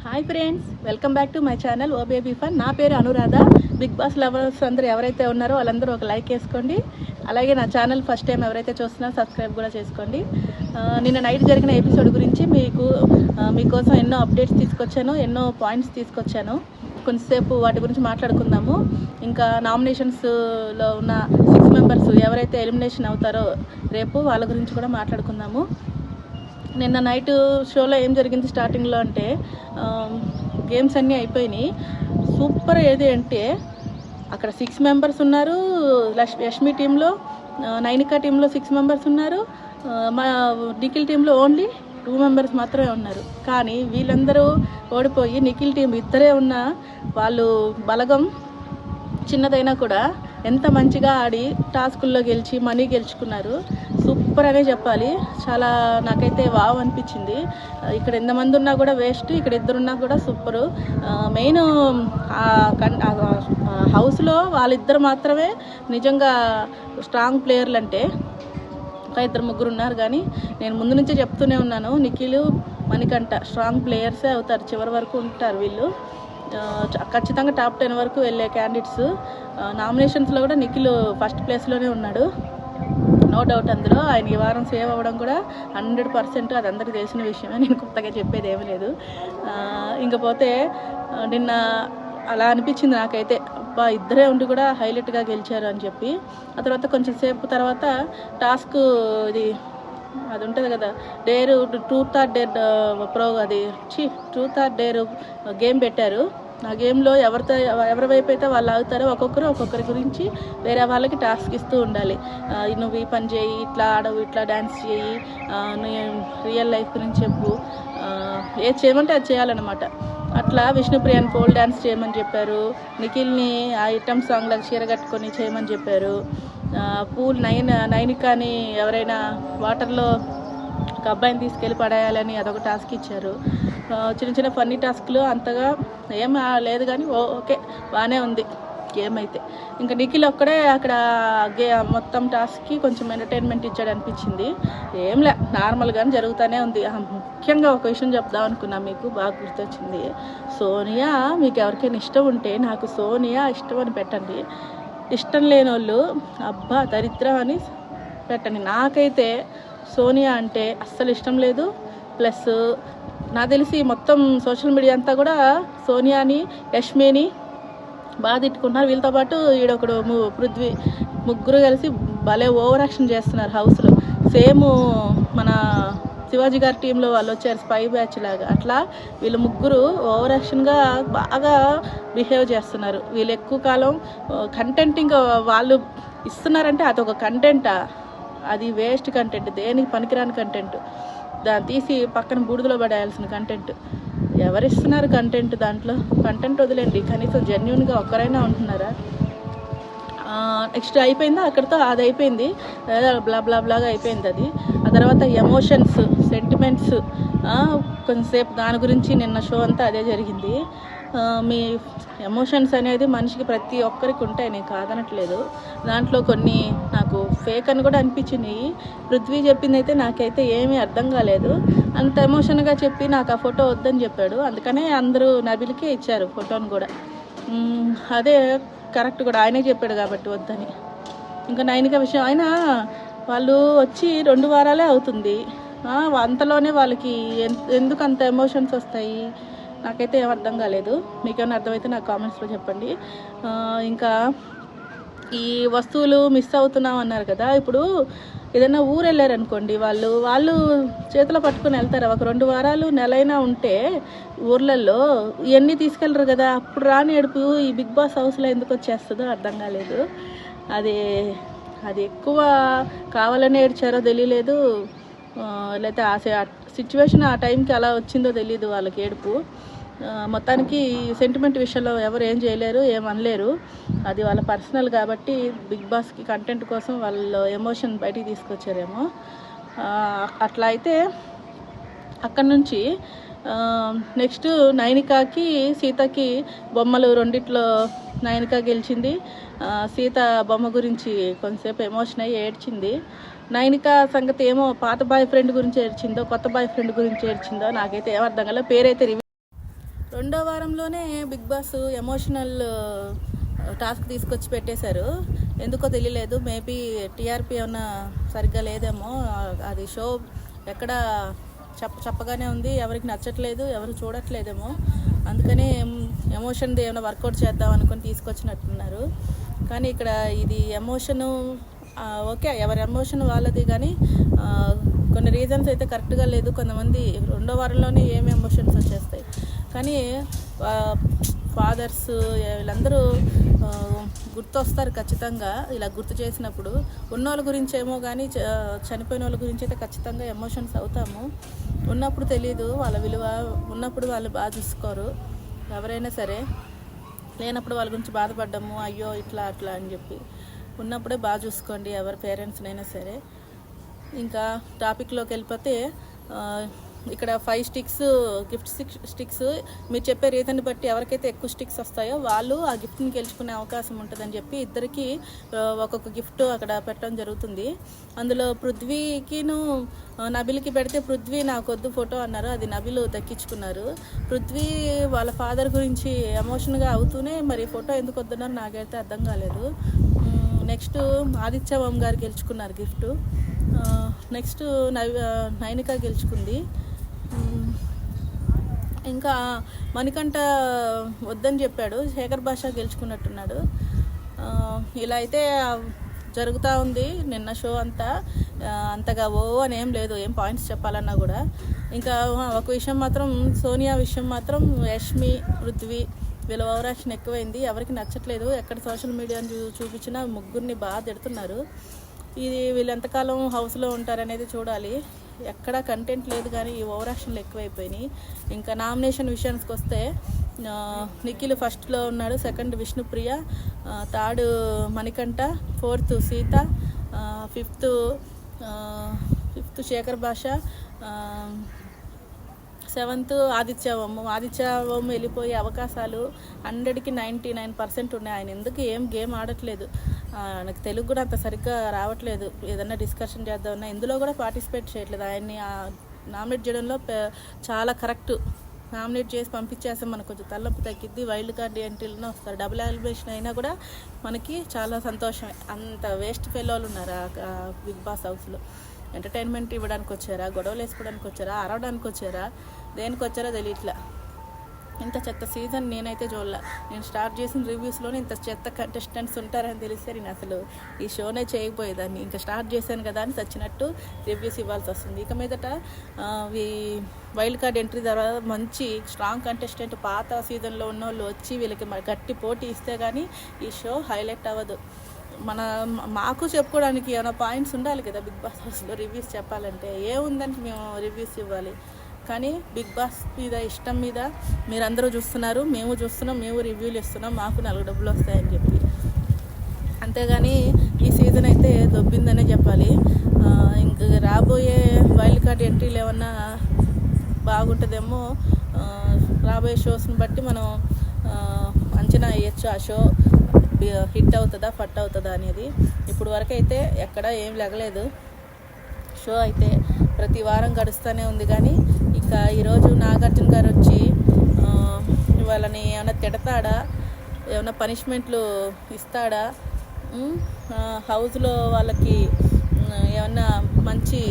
Hi friends, welcome back to my channel oh baby fun. నా పేరు Anuradha. Big boss lovers అందరూ ఎవరైతే ఉన్నారో వాళ్ళందరూ ఒక లైక్ వేసుకోండి. అలాగే నా ఛానల్ ఫస్ట్ టైం ఎవరైతే చూస్తున్నారో సబ్స్క్రైబ్ కూడా చేసుకోండి. నిన్న నైట్ జరిగిన ఎపిసోడ్ గురించి మీకోసం ఎన్నో అప్డేట్స్ తీసుకొచ్చాను, ఎన్నో పాయింట్స్ తీసుకొచ్చాను. కొంచెంసేపు వాటి గురించి మాట్లాడుకుందాము. ఇంకా నామినేషన్స్లో ఉన్న 6 మెంబర్స్ ఎవరైతే ఎలిమినేషన్ అవుతారో రేపు వాళ్ళ గురించి కూడా మాట్లాడుకుందాము. నిన్న నైట్ షోలో ఏం జరిగింది స్టార్టింగ్లో అంటే గేమ్స్ అన్నీ అయిపోయినాయి. సూపర్ ఏది అంటే అక్కడ 6 మెంబర్స్ ఉన్నారు. యష్మి టీంలో, నైనికా టీంలో 6 మెంబర్స్ ఉన్నారు. మా నిఖిల్ టీంలో ఓన్లీ 2 మెంబర్స్ మాత్రమే ఉన్నారు. కానీ వీళ్ళందరూ ఓడిపోయి నిఖిల్ టీం ఇద్దరే ఉన్న వాళ్ళు బలగం చిన్నదైనా కూడా ఎంత మంచిగా ఆడి టాస్కుల్లో గెలిచి మనీ గెలుచుకున్నారు. సూపర్ అనే చెప్పాలి. చాలా నాకైతే వావ్ అనిపించింది. ఇక్కడ ఎంతమంది ఉన్నా కూడా వేస్ట్, ఇక్కడ ఇద్దరున్నా కూడా సూపరు. మెయిన్ హౌస్లో వాళ్ళిద్దరు మాత్రమే నిజంగా స్ట్రాంగ్ ప్లేయర్లు. అంటే ఇంకా 2-3 ఉన్నారు, కానీ నేను ముందు నుంచే చెప్తూనే ఉన్నాను, నిఖిల్ మణికంఠ స్ట్రాంగ్ ప్లేయర్సే అవుతారు, చివరి వరకు ఉంటారు వీళ్ళు. ఖచ్చితంగా టాప్ 10 వరకు వెళ్ళే క్యాండిడేట్స్. నామినేషన్స్లో కూడా నిఖిల్ ఫస్ట్ ప్లేస్లోనే ఉన్నాడు, నో డౌట్. అందులో ఆయన ఈ వారం సేవ్ అవ్వడం కూడా 100%, అది అందరికీ తెలిసిన విషయమే, నేను కొత్తగా చెప్పేది ఏమీ లేదు. ఇంకపోతే నిన్న అలా అనిపించింది నాకైతే, అబ్బా ఇద్దరే ఉండి కూడా హైలైట్గా గెలిచారు అని చెప్పి. ఆ తర్వాత కొంచెం సేపు తర్వాత టాస్క్ ఇది అది ఉంటుంది కదా, dare truth or dare truth or dare game పెట్టారు. ఆ గేమ్లో ఎవరి వైపు అయితే వాళ్ళు ఆగుతారో ఒక్కొక్కరి గురించి వేరే వాళ్ళకి టాస్క్ ఇస్తూ ఉండాలి. నువ్వు ఈ పని చేయి, ఇట్లా ఆడవు, ఇట్లా డ్యాన్స్ చేయి, రియల్ లైఫ్ గురించి చెప్పు, ఏది చేయమంటే అది చేయాలన్నమాట. అట్లా విష్ణుప్రియని పోల్ డ్యాన్స్ చేయమని చెప్పారు. నిఖిల్ని ఆ ఐటమ్ సాంగ్లకు చీర కట్టుకొని చేయమని చెప్పారు. నైనికాని ఎవరైనా వాటర్లో ఒక అబ్బాయిని తీసుకెళ్ళి పడేయాలని అదొక టాస్క్ ఇచ్చారు. చిన్న చిన్న ఫన్నీ టాస్క్లు అంతగా ఏం లేదు, కానీ ఓకే బాగానే ఉంది గేమ్ అయితే. ఇంకా నిఖిల్ ఒక్కడే అక్కడ మొత్తం టాస్క్కి కొంచెం ఎంటర్టైన్మెంట్ ఇచ్చాడు అనిపించింది. ఏంలే, నార్మల్గానే జరుగుతూనే ఉంది. ముఖ్యంగా ఒక విషయం చెప్దాం అనుకున్నా, మీకు బాగా గుర్తొచ్చింది. సోనియా, మీకు ఎవరికైనా ఇష్టం ఉంటే నాకు సోనియా ఇష్టం అని పెట్టండి, ఇష్టం లేని వాళ్ళు అబ్బా దరిద్రం అని పెట్టండి. నాకైతే సోనియా అంటే అస్సలు ఇష్టం లేదు. ప్లస్ నాకు తెలిసి మొత్తం సోషల్ మీడియా అంతా కూడా సోనియాని, యష్మిని బాగా తిట్టుకుంటున్నారు. వీళ్ళతో పాటు ఈడొకడు పృథ్వీ, ముగ్గురు కలిసి భలే ఓవర్ యాక్షన్ చేస్తున్నారు హౌస్లో. సేమ్ మన శివాజీ గారి టీంలో వాళ్ళు వచ్చారు స్పై బ్యాచ్ లాగా, అట్లా వీళ్ళు ముగ్గురు ఓవర్ యాక్షన్గా బాగా బిహేవ్ చేస్తున్నారు. వీళ్ళు ఎక్కువ కాలం కంటెంట్ ఇంకా వాళ్ళు ఇస్తున్నారంటే అదొక కంటెంటా, అది వేస్ట్ కంటెంట్, దేనికి పనికిరాని కంటెంట్, దాన్ని తీసి పక్కన బూడిదలో పడేయాల్సిన కంటెంట్. ఎవరిస్తున్నారు కంటెంట్? దాంట్లో కంటెంట్ వదిలేండి, కనీసం జెన్యున్గా ఒక్కరైనా ఉంటున్నారా? నెక్స్ట్ అయిపోయిందా అక్కడితో, అది అయిపోయింది, బ్లా బ్లా బ్లాగా అయిపోయింది అది. ఆ తర్వాత ఎమోషన్స్, సెంటిమెంట్స్, కొంచెంసేపు దాని గురించి నిన్న షో అంతా అదే జరిగింది. మీ ఎమోషన్స్ అనేది మనిషికి ప్రతి ఒక్కరికి ఉంటాయి, నేను కాదనట్లేదు. దాంట్లో కొన్ని నాకు ఫేక్ అని కూడా అనిపించినాయి. పృథ్వీ చెప్పింది అయితే నాకైతే ఏమీ అర్థం కాలేదు. అంత ఎమోషన్గా చెప్పి నాకు ఆ ఫోటో వద్దని చెప్పాడు, అందుకనే అందరూ నబిల్కే ఇచ్చారు ఫోటోని కూడా. అదే కరెక్ట్ కూడా, ఆయనే చెప్పాడు కాబట్టి వద్దని. ఇంకా నైనిక విషయం, అయినా వాళ్ళు వచ్చి 2 వారాలే అవుతుంది, అంతలోనే వాళ్ళకి ఎందుకు అంత ఎమోషన్స్ వస్తాయి? నాకైతే ఏం అర్థం కాలేదు. మీకేమైనా అర్థమైతే నాకు కామెంట్స్లో చెప్పండి. ఇంకా ఈ వస్తువులు మిస్ అవుతున్నాం అన్నారు కదా, ఇప్పుడు ఏదైనా ఊరు వెళ్ళారనుకోండి, వాళ్ళు చేతిలో పట్టుకొని వెళ్తారు. ఒక 2 వారాలు నెలైనా ఉంటే ఊర్లలో ఇవన్నీ తీసుకెళ్ళరు కదా, అప్పుడు రాని ఏడుపు ఈ బిగ్ బాస్ హౌస్లో ఎందుకు వచ్చేస్తుందో అర్థం కాలేదు. అది ఎక్కువ కావాలని ఏడ్చారో తెలియలేదు, లేకపోతే ఆ సిచ్యువేషన్ ఆ టైంకి అలా వచ్చిందో తెలియదు వాళ్ళకి ఏడుపు. మొత్తానికి సెంటిమెంట్ విషయంలో ఎవరు ఏం చేయలేరు, ఏమనలేరు, అది వాళ్ళ పర్సనల్ కాబట్టి బిగ్ బాస్కి కంటెంట్ కోసం వాళ్ళు ఎమోషన్ బయటికి తీసుకొచ్చారేమో. అట్లా అయితే అక్కడి నుంచి నెక్స్ట్ నైనికాకి, సీతకి బొమ్మలు రెండిట్లో నైనిక గెలిచింది. సీత బొమ్మ గురించి కొంతసేపు ఎమోషన్ అయ్యి ఏడ్చింది. నైనిక సంగతి ఏమో, పాత బాయ్ ఫ్రెండ్ గురించి ఏడ్చిందో కొత్త బాయ్ ఫ్రెండ్ గురించి ఏడ్చిందో నాకైతే ఏమర్థం కాలేదు. పేరైతే రెండో వారంలోనే బిగ్ బాస్ ఎమోషనల్ టాస్క్ తీసుకొచ్చి పెట్టేశారు. ఎందుకో తెలియలేదు. మేబీ టీఆర్పీ ఏమన్నా సరిగ్గా లేదేమో. అది షో ఎక్కడ చెప్పగానే ఉంది, ఎవరికి నచ్చట్లేదు, ఎవరు చూడట్లేదేమో. అందుకని ఎమోషన్ది ఏమైనా వర్కౌట్ చేద్దాం అనుకుని తీసుకొచ్చినట్టున్నారు. కానీ ఇక్కడ ఇది ఎమోషను ఓకే, ఎవరి ఎమోషన్ వాళ్ళది. కానీ కొన్ని రీజన్స్ అయితే కరెక్ట్గా లేదు. కొంతమంది రెండో వారంలోనే ఏమి ఎమోషన్స్ వచ్చేస్తాయి. కానీ ఫాదర్స్ వీళ్ళందరూ గుర్తొస్తారు ఖచ్చితంగా. ఇలా గుర్తు చేసినప్పుడు ఉన్నోళ్ళ గురించి ఏమో కానీ చనిపోయిన వాళ్ళ గురించి అయితే ఖచ్చితంగా ఎమోషన్స్ అవుతాము. ఉన్నప్పుడు తెలియదు వాళ్ళ విలువ, ఉన్నప్పుడు వాళ్ళు బాగా చూసుకోరు ఎవరైనా సరే. లేనప్పుడు వాళ్ళ గురించి బాధపడ్డాము, అయ్యో ఇట్లా అట్లా అని చెప్పి. ఉన్నప్పుడే బాగా చూసుకోండి ఎవరి పేరెంట్స్నైనా సరే. ఇంకా టాపిక్లోకి వెళ్ళిపోతే ఇక్కడ 5 స్టిక్స్ గిఫ్ట్ స్టిక్స్ మీరు చెప్పే రీజన్ బట్టి ఎవరికైతే ఎక్కువ స్టిక్స్ వస్తాయో వాళ్ళు ఆ గిఫ్ట్ని గెలుచుకునే అవకాశం ఉంటుందని చెప్పి ఇద్దరికి ఒక్కొక్క గిఫ్ట్ అక్కడ పెట్టడం జరుగుతుంది. అందులో పృథ్వీకిను నబిల్కి పెడితే పృథ్వీ నాకొద్దు ఫోటో అన్నారు, అది నబిల్ దక్కించుకున్నారు. పృథ్వీ వాళ్ళ ఫాదర్ గురించి ఎమోషన్గా అవుతూనే మరి ఫోటో ఎందుకు వద్దన్నారు నాకైతే అర్థం కాలేదు. నెక్స్ట్ ఆదిత్య ఓం గారు గెలుచుకున్నారు గిఫ్ట్. నెక్స్ట్ నైనిక గెలుచుకుంది. ఇంకా మణికంఠ వద్దని చెప్పాడు, శేఖర్ భాష గెలుచుకున్నట్టున్నాడు. ఇలా అయితే జరుగుతూ ఉంది నిన్న షో అంతా. అంతగా అని ఏం లేదు, ఏం పాయింట్స్ చెప్పాలన్నా కూడా. ఇంకా ఒక విషయం మాత్రం, సోనియా విషయం మాత్రం యష్మి పృథ్వీ వీళ్ళ ఓవరాక్షన్ ఎక్కువైంది, ఎవరికి నచ్చట్లేదు. ఎక్కడ సోషల్ మీడియాని చూపించినా ముగ్గురిని బాగా తిడుతున్నారు. ఇది వీళ్ళు ఎంతకాలం హౌస్లో ఉంటారనేది చూడాలి. ఎక్కడా కంటెంట్ లేదు కానీ ఈ ఓవరాక్షన్లు ఎక్కువైపోయినాయి. ఇంకా నామినేషన్ విషయానికి వస్తే నిఖిల్ ఫస్ట్లో ఉన్నాడు, second Vishnupriya, third Manikanta, fourth Sita, fifth Shekhar Basha, seventh Aditya ఓం వెళ్ళిపోయే అవకాశాలు 100కి 99% ఉన్నాయి. ఆయన ఎందుకు ఏం గేమ్ ఆడట్లేదు, నాకు తెలుగు కూడా అంత సరిగ్గా రావట్లేదు. ఏదన్నా డిస్కషన్ చేద్దామన్నా ఇందులో కూడా పార్టిసిపేట్ చేయట్లేదు. ఆయన్ని నామినేట్ చేయడంలో చాలా కరెక్ట్. నామినేట్ చేసి పంపించేస్తే మనకు కొంచెం తలనొప్పి తగ్గిద్ది. వైల్డ్ కార్డ్ ఎంట్రీలోనే వస్తారు. డబుల్ ఎలిమినేషన్ అయినా కూడా మనకి చాలా సంతోషమే. అంత వేస్ట్ ఫెలోలు ఉన్నారు బిగ్ బాస్ హౌస్లో. ఎంటర్టైన్మెంట్ ఇవ్వడానికి వచ్చారా, గొడవలు వేసుకోవడానికి వచ్చారా, అరవడానికి వచ్చారా, దేనికి వచ్చారో తెలియట్లా. ఇంత చెత్త సీజన్ నేనైతే చూడలే. నేను స్టార్ట్ చేసిన రివ్యూస్లోనే ఇంత చెత్త కంటెస్టెంట్స్ ఉంటారని తెలిస్తే నేను అసలు ఈ షోనే చేయకపోయేదాన్ని. ఇంకా స్టార్ట్ చేశాను కదా అని చచ్చినట్టు రివ్యూస్ ఇవ్వాల్సి వస్తుంది. ఇక మీదట వైల్డ్ కార్డ్ ఎంట్రీ తర్వాత మంచి స్ట్రాంగ్ కంటెస్టెంట్ పాత సీజన్లో ఉన్న వాళ్ళు వచ్చి వీళ్ళకి గట్టి పోటీ ఇస్తే కానీ ఈ షో హైలైట్ అవ్వదు. మాకు చెప్పుకోవడానికి ఏమైనా పాయింట్స్ ఉండాలి కదా బిగ్ బాస్ హౌస్లో రివ్యూస్ చెప్పాలంటే. ఏముందని మేము రివ్యూస్ ఇవ్వాలి. కానీ బిగ్ బాస్ మీద ఇష్టం మీద మీరందరూ చూస్తున్నారు, మేము చూస్తున్నాం, మేము రివ్యూలు ఇస్తున్నాం, మాకు 4 డబ్బులు వస్తాయని చెప్పి. అంతేగాని ఈ సీజన్ అయితే దొబ్బిందనే చెప్పాలి. ఇంక రాబోయే వైల్డ్ కార్డ్ ఎంట్రీలు ఏమన్నా బాగుంటుందేమో. రాబోయే షోస్ని బట్టి మనం అంచనా వేయచ్చు ఆ షో హిట్ అవుతుందా ఫట్ అవుతుందా అనేది. ఇప్పుడు వరకు అయితే ఎక్కడ ఏం లెగలేదు. షో అయితే ప్రతి వారం గడుస్తూనే ఉంది. కానీ ఇక ఈరోజు నాగార్జున గారు వచ్చి వాళ్ళని ఏమైనా తిడతాడా, ఏమైనా పనిష్మెంట్లు ఇస్తాడా, హౌస్లో వాళ్ళకి ఏమన్నా మంచి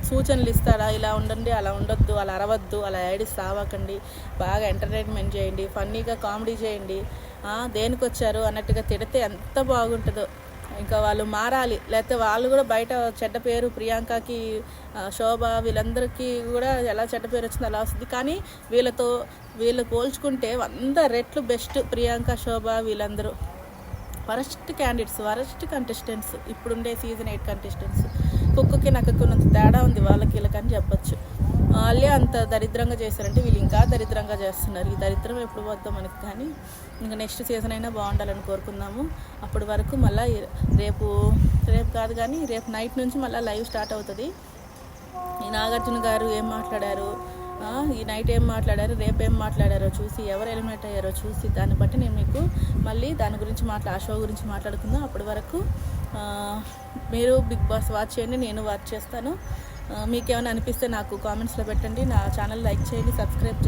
సూచనలు ఇస్తాడా, ఇలా ఉండండి, అలా ఉండొద్దు, అలా అరవద్దు, అలా ఏడిసి సావకండి, బాగా ఎంటర్టైన్మెంట్ చేయండి, ఫన్నీగా కామెడీ చేయండి, దేనికి వచ్చారు అన్నట్టుగా తిడితే ఎంత బాగుంటుందో. ఇంకా వాళ్ళు మారాలి. లేకపోతే వాళ్ళు కూడా బయట చెడ్డ పేరు, ప్రియాంకకి, శోభ వీళ్ళందరికీ కూడా ఎలా చెడ్డ పేరు వచ్చిందో అలా వస్తుంది. కానీ వీళ్ళు పోల్చుకుంటే 100 రెట్లు బెస్ట్. ప్రియాంక, శోభ వీళ్ళందరూ వరస్ట్ క్యాండిడేట్స్, వరస్ట్ కంటెస్టెంట్స్. ఇప్పుడుండే సీజన్ 8 కంటెస్టెంట్స్. కుక్కకి నక్కకున్నంత తేడా ఉంది వాళ్ళకి వీళ్ళకని చెప్పచ్చు. వాళ్ళే అంత దరిద్రంగా చేశారంటే వీళ్ళు ఇంకా దరిద్రంగా చేస్తున్నారు. ఈ దరిద్రం ఎప్పుడు పోద్దాం మనకి. కానీ ఇంకా నెక్స్ట్ సీజన్ అయినా బాగుండాలని కోరుకుందాము. అప్పటి వరకు మళ్ళీ రేపు కాదు కానీ రేపు నైట్ నుంచి మళ్ళీ లైవ్ స్టార్ట్ అవుతుంది. ఈ నాగార్జున గారు ఏం మాట్లాడారు, ఈ నైట్ ఏం మాట్లాడారు, రేపు ఏం మాట్లాడారో చూసి, ఎవరు ఎలిమినేట్ అయ్యారో చూసి, దాన్ని బట్టి నేను మీకు మళ్ళీ దాని గురించి ఆ షో గురించి మాట్లాడుకుందాం. అప్పటి వరకు మీరు బిగ్ బాస్ వాచ్ చేయండి, నేను వాచ్ చేస్తాను. మీకేమైనా అనిపిస్తే నాకు కామెంట్స్లో పెట్టండి. నా ఛానల్ లైక్ చేయండి, సబ్స్క్రైబ్ చేయండి.